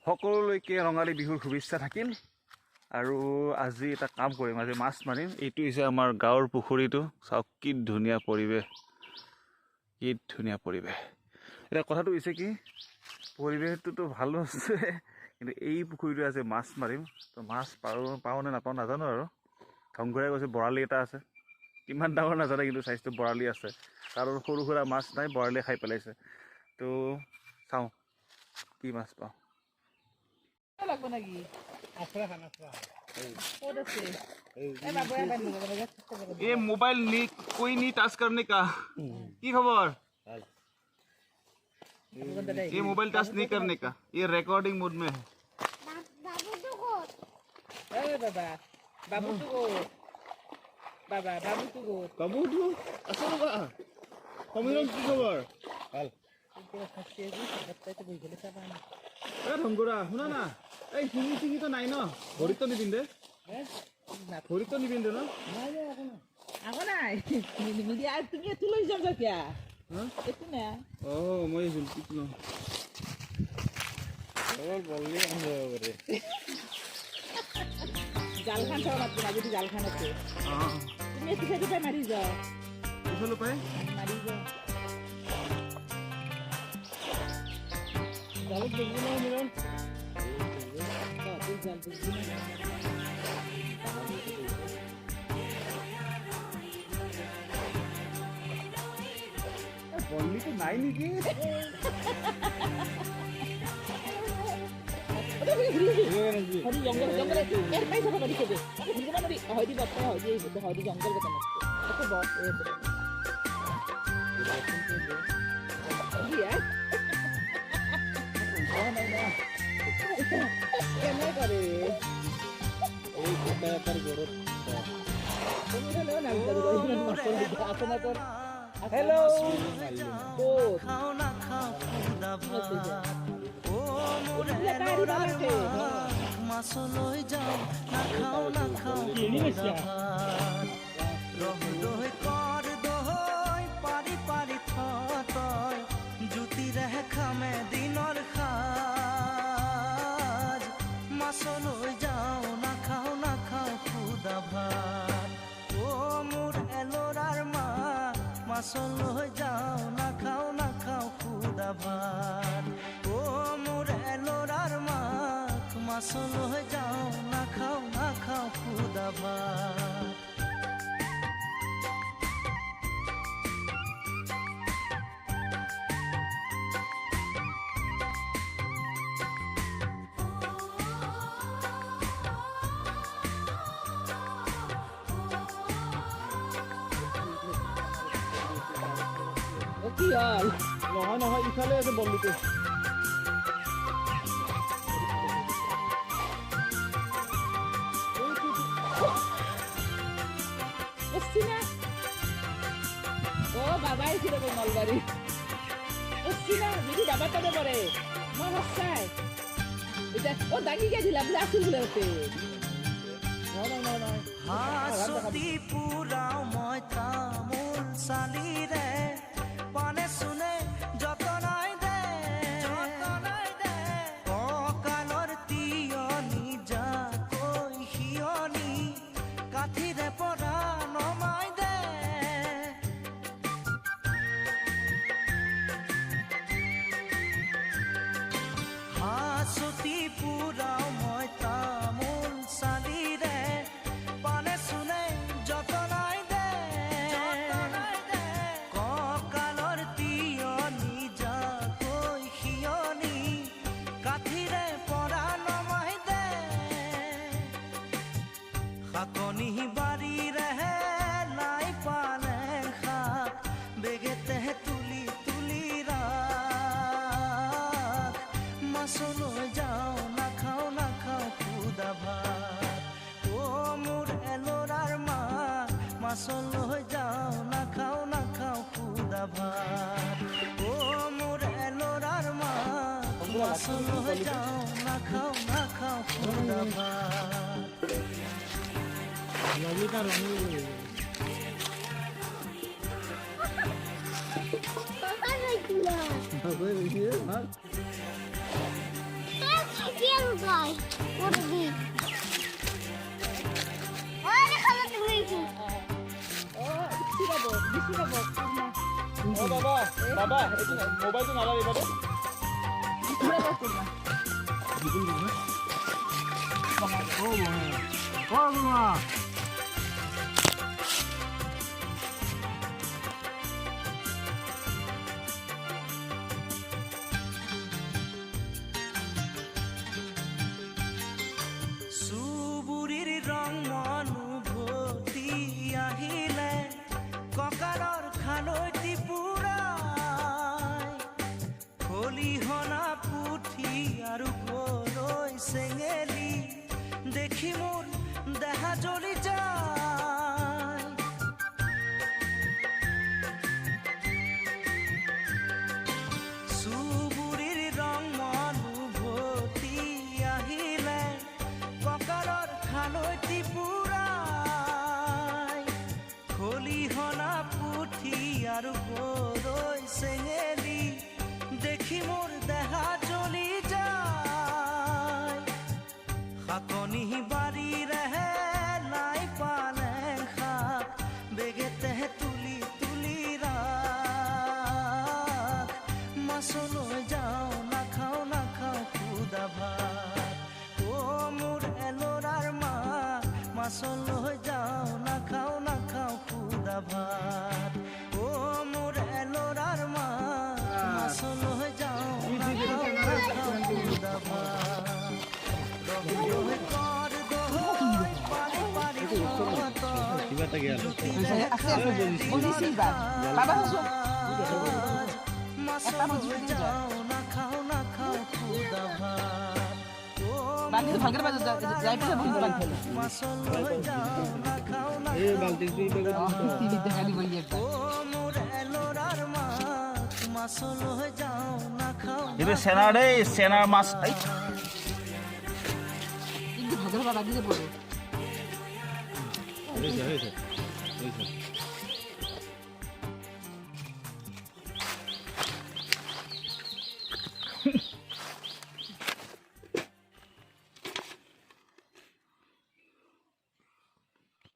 সকলোলৈকে ৰঙালী বিহুৰ শুভেচ্ছা থাকিল। আৰু আজি এটা কাম কৰিম, আজি মাছ মাৰিম। এইটো হৈছে আমাৰ গাঁৱৰ পুখুৰীটো। চাওক কি ধুনীয়া পৰিৱেশ, কি ধুনীয়া পৰিৱেশ। এতিয়া কথাটো হৈছে কি, পৰিৱেশটোতো ভালো আছে, কিন্তু এই পুখুৰীটো আছে মাছ মাৰিম। তো মাছ পাওঁ নে নাপাওঁ নাজানো আৰু। ধংঘৰাই কৈছে বৰালি এটা আছে, কিমান ডাঙৰ নাজানে, কিন্তু চাইজটো বৰালি আছে। কাৰণ সৰু সুৰা মাছ নাই, বৰালিয়ে খাই পেলাইছে। তো চাওঁ কি মাছ পাওঁ। ये मोबाइल कोई नहीं टच करने का। की खबर? ये मोबाइल टच नहीं करने का, ये रिकॉर्डिंग मोड में है। बाबू तो असल बा कमिरन की खबर? ধংগুৰা শুনা না, এই শিঙি তো নাই ন? ভৰিত নিপিন্ধে, ভৰিত নিপিন্ধে ন? মই জুলপিত ন জালখান চাও মাত্ৰ যদি জালখান আছে তুমি এটো সাইডে পাই মাৰি যাও, ইফালে পাই মাৰি যাও জালত দেখবি না মিলন বললি তো নাই নেকি? হরি জঙ্গল জঙ্গলে এর পাই সব বাড়ি কেবে আমি ঘুরবো না হরি বাচ্চা হরি জঙ্গল কেন ওকে বস এ কেমন করে এই কোটা তার গড় তুমি হলো না আসনা কর হ্যালো তো খাও না খাও খুদা ভাত ও মোরে মাছলৈ যাও না খাও খুদা ভাত রহ দই কর দই পারি পারি থতই জুতি রেহে খামে দিনর খাজ মাছলৈ যাও না খাও খুদা ভাত ও মোর এলোরার মা মাছলৈ যাও না খাও খুদা ভাত ও মোর এলোরার মা মাছলৈ যাও না খাও খুদা ভাত কি হল নহয় নহয় ইফালে আছে বললিটো। ও বাবাই ছিল নলবাড়ি না যদি বাবা তবে পরে মা হসাই এটা ও দাগি গেছিলাম বলে আসল বলে হতে হাসতি পুরাও মই তামোল চালিৰে পানে শুনে যতনাই দে ককালৰ তিয়নি যাকৈ হিয়নি কাঠিৰে পৰা নমাই দে হাসতি পুৰাও মই তামোল চালিৰে পানে শুনে যতনাই দে ককালৰ তিয়নি যাকৈ হিয়নি কাঠিৰে পৰা নমাই দে শাকনি বাৰীৰেহে নাই পালেং শাক বেগেতে তুলি তুলি ৰাখ মাছলৈ যাও না খাও খুদা ভাত ও মোর এলোরার মা মাছলৈ যাও না খাও খুদা ভাত ও মোর এলোরার মা মাছলৈ যাও না খাও খুদা ভাত লগিটা রঙি Papa, like, হবে বেশি না Papa, নাই ওরে দি ওরে খালা তুমি কি ও ছিড়াব বিছিড়াব ও বাবা বাবা মোবাইলটো নালাগে বাবা ছিড়াব করবা ও বাবা চুবুৰীৰ ৰং মনোভতি আহিলে কঁকালৰ খালৈটি পুৰাই খলিহনা পুঠি আৰু গৰৈ চেঙেলী দেখি মোৰ দেহা জ্বলি যায় চুবুৰীৰ ৰং মনোভতি আহিলে কঁকালৰ খালৈটি পুৰাই খলিহনা পুঠি আৰু গৰৈ চেঙেলী দেখি মোৰ দেহা জ্বলি যায় শাকনি বাৰীৰেহে লাই পালেং শাক বেগেতেহে তুলি তুলি ৰাখ মাছলৈ যাওঁ নাখাওঁ নাখাওঁ খুদা ভাত অ মোৰ এলৰাৰ মা মাছলৈ যাওঁ নাখাওঁ নাখাওঁ খুদা ভাত অ মোৰ এলৰাৰ মা মাছলৈ যাওঁ নাখাওঁ নাখাওঁ খুদা ভাত ৰহিলৈ কৰ দহৈ পাৰি পাৰি বুঝিছি বা বাবা হসো মাছলৈ যাওঁ নাখাওঁ নাখাওঁ খুদা ভাত বাকি তো ভাগের বাজে যাই পেছে বুঝতে পারছ মাছলৈ যাওঁ নাখাওঁ নাখাওঁ টিভিতে খালি বলি একটা অ মোৰ এলৰাৰ মাছ মাছলৈ যাওঁ নাখাওঁ এটা সেনা দেই সেনাৰ মাছ কিন্তু ভাগেৰ বাবা দিতে পড়ো